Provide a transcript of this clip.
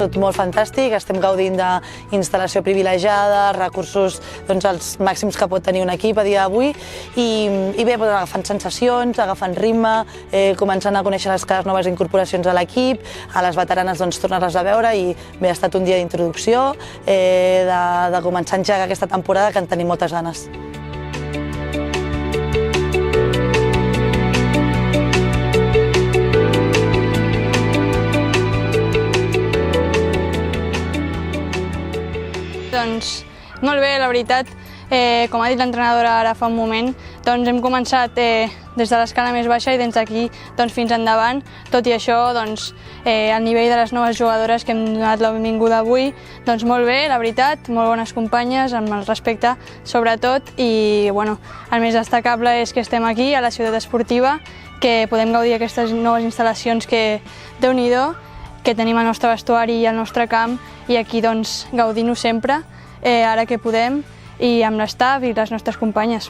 Tot molt fantàstic, estem gaudint d'instal·lació privilegiada, recursos els màxims que pot tenir un equip a dia d'avui i bé, agafant sensacions, agafant ritme, començant a conèixer les noves incorporacions a l'equip, a les veteranes tornar-les a veure i bé, ha estat un dia d'introducció, de començar a engegar aquesta temporada que en tenim moltes ganes. Doncs molt bé, la veritat, com ha dit l'entrenadora ara fa un moment, hem començat des de l'escala més baixa i des d'aquí fins endavant. Tot i això, el nivell de les noves jugadores que hem donat la benvinguda avui, molt bé, la veritat, molt bones companyes, amb el respecte sobretot, i el més destacable és que estem aquí, a la ciutat esportiva, que podem gaudir d'aquestes noves instal·lacions que, Déu-n'hi-do, que tenim al nostre vestuari i al nostre camp, i aquí gaudint-ho sempre, ara que podem, i amb l'estaf i les nostres companyes.